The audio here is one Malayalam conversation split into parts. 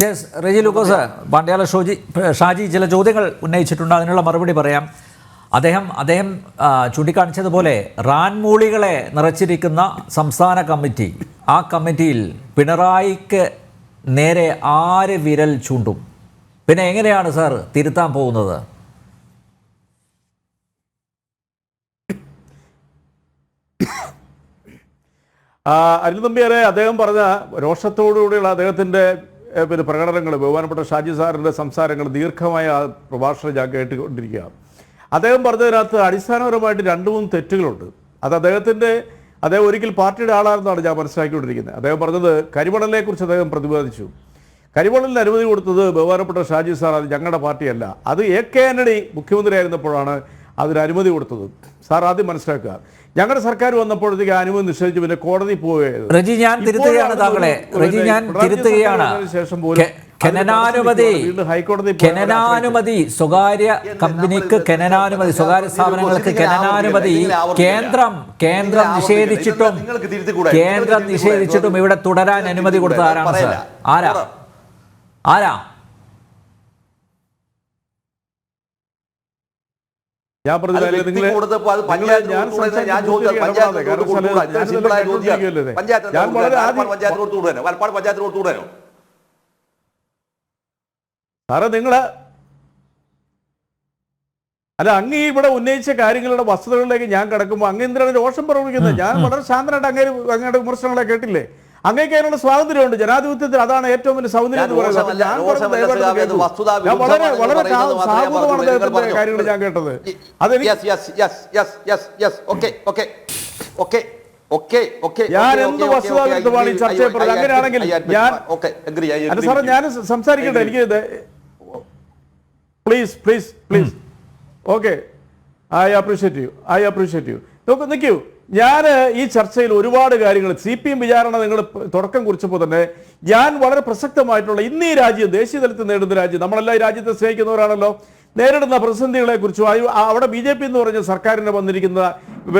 യെസ് റെജി ലൂക്കോസ് പാണ്ഡ്യാല ഷാജി ചില ചോദ്യങ്ങൾ ഉന്നയിച്ചിട്ടുണ്ട്. അതിനുള്ള മറുപടി പറയാം. അദ്ദേഹം ചൂണ്ടിക്കാണിച്ചതുപോലെ റാൻമൂളികളെ നിറച്ചിരിക്കുന്ന സംസ്ഥാന കമ്മിറ്റി, ആ കമ്മിറ്റിയിൽ പിണറായിക്ക് നേരെ ആര് വിരൽ ചൂണ്ടും? പിന്നെ എങ്ങനെയാണ് സാർ തിരുത്താൻ പോകുന്നത്? അനിൽ നമ്പ്യാരെ അദ്ദേഹം പറഞ്ഞ രോഷത്തോടുകൂടിയുള്ള അദ്ദേഹത്തിൻ്റെ പ്രകടനങ്ങൾ, ബഹുമാനപ്പെട്ട ഷാജി സാറിൻ്റെ സംസാരങ്ങൾ ദീർഘമായ പ്രഭാഷണം ഞാൻ കേട്ടുകൊണ്ടിരിക്കുക. അദ്ദേഹം പറഞ്ഞതിനകത്ത് അടിസ്ഥാനപരമായിട്ട് 2-3 തെറ്റുകളുണ്ട്. അത് അദ്ദേഹം ഒരിക്കൽ പാർട്ടിയുടെ ആളാണെന്നാണ് ഞാൻ മനസ്സിലാക്കിക്കൊണ്ടിരിക്കുന്നത്. അദ്ദേഹം പറഞ്ഞത് കരിമണലിനെക്കുറിച്ച് അദ്ദേഹം പ്രതിപാദിച്ചു. കരിമണലിന് അനുമതി കൊടുത്തത് ബഹുമാനപ്പെട്ട ഷാജി സാർ, അത് ഞങ്ങളുടെ പാർട്ടിയല്ല. അത് AK ആന്റണി മുഖ്യമന്ത്രിയായിരുന്നപ്പോഴാണ് അതിന് അനുമതി കൊടുത്തത്. സാർ ആദ്യം മനസ്സിലാക്കുക, ഞങ്ങളുടെ സർക്കാർ വന്നപ്പോഴത്തേക്ക് അനുമതി നിഷേധിച്ച് പിന്നെ കോടതി പോവുകയാണ്. റജി ഞാൻ തിരുത്തുകയാണ് സ്വകാര്യ കമ്പനിക്ക് ഖനനാനുമതി, സ്വകാര്യ സ്ഥാപനങ്ങൾക്ക് ഖനനാനുമതി കേന്ദ്രം നിഷേധിച്ചിട്ടും ഇവിടെ തുടരാൻ അനുമതി കൊടുത്ത ആരാണ് സാർ? ആരാ? ഞാൻ പറഞ്ഞ സാറേ, അല്ല, അങ്ങ് ഇവിടെ ഉന്നയിച്ച കാര്യങ്ങളുടെ വസ്തുതകളിലേക്ക് ഞാൻ കിടക്കുമ്പോൾ അങ്ങ് എന്തിനാണ് രോഷം പ്രവർത്തിക്കുന്നത്? ഞാൻ വളരെ ശാന്തനായിട്ട് അങ്ങയുടെ വിമർശനങ്ങളെ കേട്ടില്ലേ? അങ്ങേക്ക് അതിനുള്ള സ്വാതന്ത്ര്യമുണ്ട് ജനാധിപത്യത്തിൽ. അതാണ് ഏറ്റവും വലിയ സൗന്ദര്യം എന്ന് പറയുന്നത്. വളരെ സാഹൂതമാണ് കാര്യങ്ങൾ ഞാൻ കേട്ടത്. ഞാൻ എന്ത് വസ്തുതാവിരുദ്ധമാണ് ഈ ചർച്ചയെ പറഞ്ഞത്? അങ്ങനെയാണെങ്കിൽ സാറേ ഞാൻ സംസാരിക്കട്ടെ. എനിക്ക് please okay, I appreciate you. നിൽക്കൂ. ഞാൻ ഈ ചർച്ചയിൽ ഒരുപാട് കാര്യങ്ങൾ, CPM വിചാരണ നിങ്ങൾ തുടക്കം കുറിച്ചപ്പോൾ തന്നെ ഞാൻ വളരെ പ്രസക്തമായിട്ടുള്ള ഇന്ന് ഈ രാജ്യം ദേശീയ തലത്തിൽ നേടുന്ന രാജ്യം, നമ്മളെല്ലാം ഈ രാജ്യത്തെ സ്നേഹിക്കുന്നവരാണല്ലോ, നേരിടുന്ന പ്രതിസന്ധികളെ കുറിച്ചും അവിടെ BJP എന്ന് പറഞ്ഞ സർക്കാരിന് വന്നിരിക്കുന്ന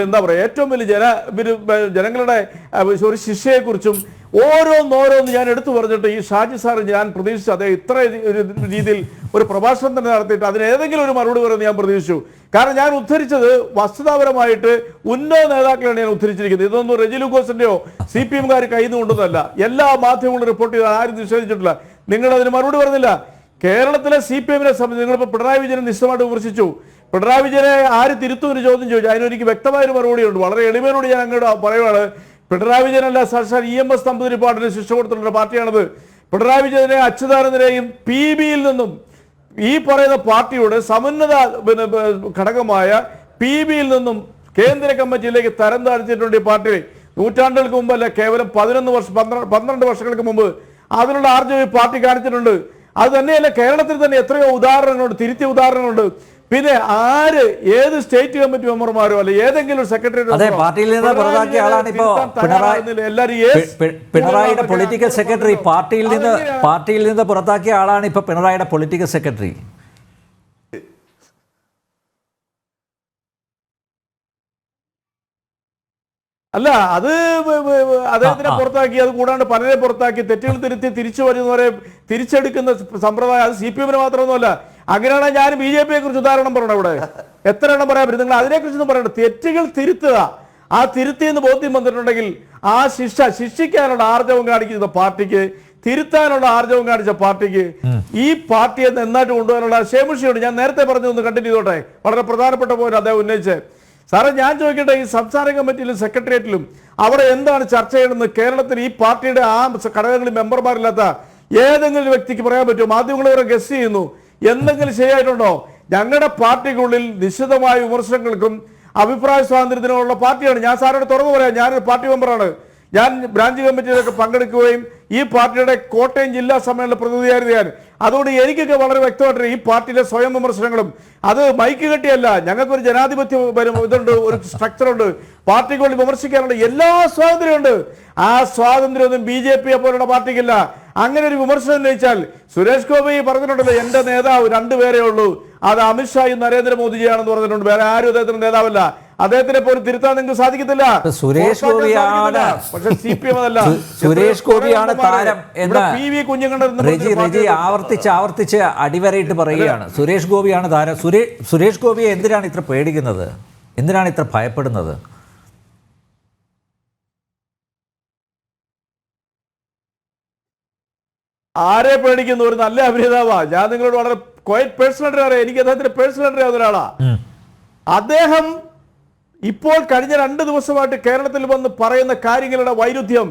എന്താ പറയുക ഏറ്റവും വലിയ ജനങ്ങളുടെ ഒരു ശിക്ഷയെക്കുറിച്ചും ഓരോന്നോരോന്ന് ഞാൻ എടുത്തു പറഞ്ഞിട്ട് ഈ ഷാജി സാർ ഞാൻ പ്രതീക്ഷിച്ചു അദ്ദേഹം ഇത്ര ഒരു രീതിയിൽ ഒരു പ്രഭാഷണം തന്നെ നടത്തിയിട്ട് അതിന് ഏതെങ്കിലും ഒരു മറുപടി പറയുന്നത് ഞാൻ പ്രതീക്ഷിച്ചു. കാരണം ഞാൻ ഉദ്ധരിച്ചത് വസ്തുതാപരമായിട്ട് ഉന്നത നേതാക്കളാണ് ഞാൻ ഉദ്ധരിച്ചിരിക്കുന്നത്. ഇതൊന്നും റെജി ലൂക്കോസിന്റെയോ CPMകാർ കയ്യിൽ നിന്ന് കൊണ്ടതല്ല. എല്ലാ മാധ്യമങ്ങളും റിപ്പോർട്ട് ചെയ്ത് ആരും നിഷേധിച്ചിട്ടില്ല. നിങ്ങൾ അതിന് മറുപടി പറഞ്ഞില്ല. കേരളത്തിലെ CPMനെ സംബന്ധിച്ച് നിങ്ങളിപ്പോൾ പിണറായി വിജയനെ നിശ്ചയമായിട്ട് വിമർശിച്ചു. പിണറായി വിജയനെ ആര് തിരുത്തുമെന്ന് ചോദ്യം ചോദിച്ചു. അതിനെനിക്ക് വ്യക്തമായൊരു മറുപടിയുണ്ട്. വളരെ എളിമയോട് ഞാൻ അങ്ങോട്ട് പറയുവാണ്, പിണറായി വിജയനല്ല, സാക്ഷാൽ EMS നമ്പൂതിരിപ്പാടിന് ശിക്ഷ കൊടുത്തിട്ടുള്ള പാർട്ടിയാണത്. പിണറായി വിജയനെ അച്യുതാനന്ദനെയും PBയിൽ നിന്നും ഈ പറയുന്ന പാർട്ടിയുടെ സമുന്നത ഘടകമായ PBയിൽ നിന്നും കേന്ദ്ര കമ്മിറ്റിയിലേക്ക് തരം താഴ്ത്തിയിട്ടുണ്ട് ഈ പാർട്ടി. നൂറ്റാണ്ടുകൾക്ക് മുമ്പല്ല, കേവലം 12 വർഷങ്ങൾക്ക് മുമ്പ് അതിനുള്ള ആർജവം ഈ പാർട്ടി കാണിച്ചിട്ടുണ്ട്. അത് തന്നെയല്ല, കേരളത്തിൽ തന്നെ എത്രയോ ഉദാഹരണങ്ങളുണ്ട്, തിരുത്തിയ ഉദാഹരണങ്ങളുണ്ട്. പിന്നെ ആര് ഏത് സ്റ്റേറ്റ് കമ്മിറ്റി മെമ്പർമാരോ അല്ലെ ഏതെങ്കിലും ഒരു സെക്രട്ടറി പാർട്ടിയിൽ നിന്ന് പുറത്താക്കിയ ആളാണ് ഇപ്പോ പിണറായിയുടെ പൊളിറ്റിക്കൽ സെക്രട്ടറി. പാർട്ടിയിൽ നിന്ന് പുറത്താക്കിയ ആളാണ് ഇപ്പൊ പിണറായിയുടെ പൊളിറ്റിക്കൽ സെക്രട്ടറി. അല്ല, അത് അദ്ദേഹത്തിനെ പുറത്താക്കി, അത് കൂടാണ്ട് പലരെ പുറത്താക്കി, തെറ്റുകൾ തിരുത്തി തിരിച്ചു വരുന്നവരെ തിരിച്ചെടുക്കുന്ന സമ്പ്രദായം അത് CPMന് മാത്രമൊന്നുമല്ല. അങ്ങനെയാണ് ഞാൻ BJPയെ കുറിച്ച് ഉദാഹരണം പറയണം. ഇവിടെ എത്ര എണ്ണം പറയാൻ പറ്റും? നിങ്ങൾ അതിനെക്കുറിച്ചൊന്നും പറയണ്ട. തെറ്റുകൾ തിരുത്തുക, ആ തിരുത്തിയെന്ന് ബോധ്യം വന്നിട്ടുണ്ടെങ്കിൽ ആ ശിക്ഷിക്കാനുള്ള ആർജവം കാണിക്കുന്ന പാർട്ടിക്ക്, തിരുത്താനുള്ള ആർജവം കാണിച്ച പാർട്ടിക്ക് ഈ പാർട്ടിയെ നന്നായിട്ട് കൊണ്ടുപോകാനുള്ള ശേമുഷിയുണ്ട്. ഞാൻ നേരത്തെ പറഞ്ഞതൊന്ന് കണ്ടിന്യൂ ചെയ്തോട്ടെ. വളരെ പ്രധാനപ്പെട്ട പോയിന്റ് അദ്ദേഹം ഉന്നയിച്ചത്. സാറേ ഞാൻ ചോദിക്കട്ടെ, ഈ സംസ്ഥാന കമ്മിറ്റിയിലും സെക്രട്ടേറിയറ്റിലും അവിടെ എന്താണ് ചർച്ച ചെയ്യണമെന്ന് കേരളത്തിൽ ഈ പാർട്ടിയുടെ ആ ഘടകങ്ങളിൽ മെമ്പർമാരില്ലാത്ത ഏതെങ്കിലും വ്യക്തിക്ക് പറയാൻ പറ്റുമോ? മാധ്യമങ്ങൾ ഇവരെ ഗസ്റ്റ് ചെയ്യുന്നു, എന്തെങ്കിലും ശരിയായിട്ടുണ്ടോ? ഞങ്ങളുടെ പാർട്ടിക്കുള്ളിൽ നിശ്ചിതമായ വിമർശനങ്ങൾക്കും അഭിപ്രായ സ്വാതന്ത്ര്യത്തിനുള്ള പാർട്ടിയാണ്. ഞാൻ സാറിനോട് തുറന്നു പറയാം, ഞാനൊരു പാർട്ടി മെമ്പറാണ്. ഞാൻ ബ്രാഞ്ച് കമ്മിറ്റിയിലൊക്കെ പങ്കെടുക്കുകയും ഈ പാർട്ടിയുടെ കോട്ടയം ജില്ലാ സമ്മേളന പ്രതിനിധിയായിരുന്നു ഞാൻ. അതുകൊണ്ട് എനിക്കൊക്കെ വളരെ വ്യക്തമായിട്ട് ഈ പാർട്ടിയിലെ സ്വയം വിമർശനങ്ങളും അത് മൈക്ക് കെട്ടിയല്ല. ഞങ്ങൾക്കൊരു ജനാധിപത്യ ഇതുണ്ട്, ഒരു സ്ട്രക്ചറുണ്ട്, പാർട്ടിക്കുള്ളിൽ വിമർശിക്കാനുള്ള എല്ലാ സ്വാതന്ത്ര്യമുണ്ട്. ആ സ്വാതന്ത്ര്യമൊന്നും BJPയെ പോലുള്ള പാർട്ടിക്കില്ല. അങ്ങനെ ഒരു വിമർശനം ഉന്നയിച്ചാൽ സുരേഷ് ഗോപി പറഞ്ഞിട്ടുണ്ടല്ലോ, എൻ്റെ നേതാവ് 2 പേരേ ഉള്ളൂ, അത് അമിത്ഷായും നരേന്ദ്രമോദിജിയാണെന്ന് പറഞ്ഞിട്ടുണ്ട്. വേറെ ആരും അദ്ദേഹത്തിന്റെ നേതാവല്ല. അദ്ദേഹത്തിനെ പോലും തിരുത്താൻ നിങ്ങൾക്ക് സാധിക്കത്തില്ല. സുരേഷ് ഗോപിയാണ്, പക്ഷെ CPM അതല്ല. സുരേഷ് ഗോപിയാണ് താരം എന്ന് PV കുഞ്ഞുങ്ങളുടെ രജി ആവർത്തിച്ച് അടിവരയിട്ട് പറയുകയാണ്. സുരേഷ് ഗോപിയാണ് താരം. സുരേഷ് ഗോപിയെ എന്തിനാണ് ഇത്ര പേടിക്കുന്നത്? എന്തിനാണ് ഇത്ര ഭയപ്പെടുന്നത്? ആരെ പേടിക്കുന്ന ഒരു നല്ല അഭിനേതാവാ. ഞാൻ നിങ്ങളോട് വളരെ ക്വയറ്റ് പേഴ്സണൽ അറിയാം. എനിക്ക് അദ്ദേഹത്തിന് പേഴ്സണൽ അറിയാവുന്ന ഒരാളാ. അദ്ദേഹം ഇപ്പോൾ കഴിഞ്ഞ 2 ദിവസമായിട്ട് കേരളത്തിൽ വന്ന് പറയുന്ന കാര്യങ്ങളുടെ വൈരുദ്ധ്യം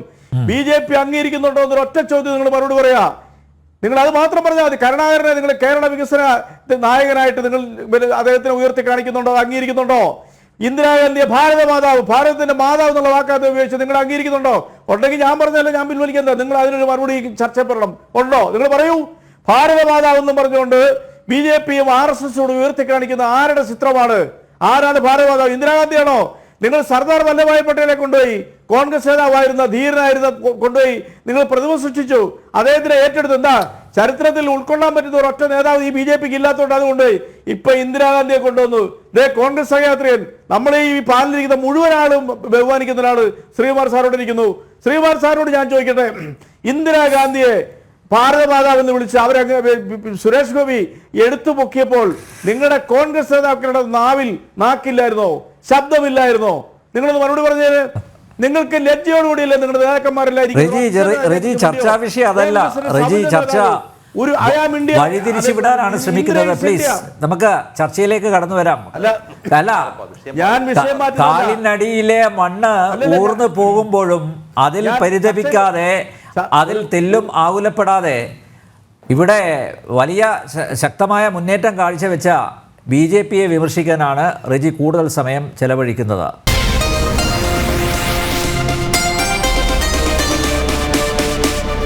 BJP അംഗീകരിക്കുന്നുണ്ടോ എന്നൊരു ഒറ്റ ചോദ്യം നിങ്ങൾ മറുപടി പറയാ. നിങ്ങൾ അത് മാത്രം പറഞ്ഞാൽ മതി. കരുണാകരനെ നിങ്ങൾ കേരള വികസന നായകനായിട്ട് നിങ്ങൾ അദ്ദേഹത്തിനെ ഉയർത്തി കാണിക്കുന്നുണ്ടോ, അംഗീകരിക്കുന്നുണ്ടോ? ഇന്ദിരാഗാന്ധിയെ ഭാരതമാതാവ്, ഭാരതത്തിന്റെ മാതാവ് എന്നുള്ള വാക്കാത്ത ഉപയോഗിച്ച് നിങ്ങൾ അംഗീകരിക്കുന്നുണ്ടോ? ഉണ്ടെങ്കിൽ ഞാൻ പറഞ്ഞല്ലോ, ഞാൻ പിൻവലിക്കുന്നത്. നിങ്ങൾ അതിനൊരു മറുപടി ചർച്ചപ്പെടണം. ഉണ്ടോ? നിങ്ങൾ പറയൂ. ഭാരതമാതാവ് എന്നും പറഞ്ഞുകൊണ്ട് BJPയും RSSോട് ഉയർത്തി കാണിക്കുന്ന ആരുടെ ചിത്രമാണ്? ആരാണ് ഭാരതമാതാവ്? ഇന്ദിരാഗാന്ധിയാണോ? നിങ്ങൾ സർദാർ വല്ലഭായ് പട്ടേലെ കൊണ്ടുപോയി, കോൺഗ്രസ് നേതാവായിരുന്ന ധീരനായിരുന്ന കൊണ്ടുപോയി നിങ്ങൾ പ്രതിമ സൃഷ്ടിച്ചു. അദ്ദേഹത്തിനെ ഏറ്റെടുത്ത് എന്താ ചരിത്രത്തിൽ ഉൾക്കൊള്ളാൻ പറ്റുന്ന ഒരൊറ്റ നേതാവ് ഈ BJPക്ക് ഇല്ലാത്തതുകൊണ്ട് അതുകൊണ്ടുപോയി. ഇപ്പൊ ഇന്ദിരാഗാന്ധിയെ കൊണ്ടുവന്നു. കോൺഗ്രസ് സഹയാത്രികൻ, നമ്മൾ ഈ പാലിലിരിക്കുന്ന മുഴുവൻ ആളും ബഹുമാനിക്കുന്ന ഒരാള് ശ്രീകുമാർ സാറോട് ഇരിക്കുന്നു. ശ്രീകുമാർ സാറിനോട് ഞാൻ ചോദിക്കട്ടെ, ഇന്ദിരാഗാന്ധിയെ ഭാരതമാതാവ് എന്ന് വിളിച്ച് അവരങ്ങ് സുരേഷ് ഗോപി എടുത്തു പൊക്കിയപ്പോൾ നിങ്ങളുടെ കോൺഗ്രസ് നേതാക്കളുടെ നാക്കില്ലായിരുന്നോ, ശബ്ദമില്ലായിരുന്നോ? നിങ്ങളൊന്ന് മറുപടി പറഞ്ഞേര്. നിങ്ങൾക്ക് ലജ്ജയോടുകൂടിയല്ലേ നിങ്ങളുടെ റജി ചർച്ചാ വിഷയം അതല്ല. റജി ചർച്ച വഴിതിരിച്ചു വിടാനാണ് ശ്രമിക്കുന്നത്. പ്ലീസ് നമുക്ക് ചർച്ചയിലേക്ക് കടന്നു വരാം. അല്ല, കാലിനടിയിലെ മണ്ണ് ഊർന്നു പോകുമ്പോഴും അതിൽ പരിതപിക്കാതെ, അതിൽ തെല്ലും ആകുലപ്പെടാതെ ഇവിടെ വലിയ ശക്തമായ മുന്നേറ്റം കാഴ്ചവെച്ച BJPയെ വിമർശിക്കാനാണ് റജി കൂടുതൽ സമയം ചെലവഴിക്കുന്നത്.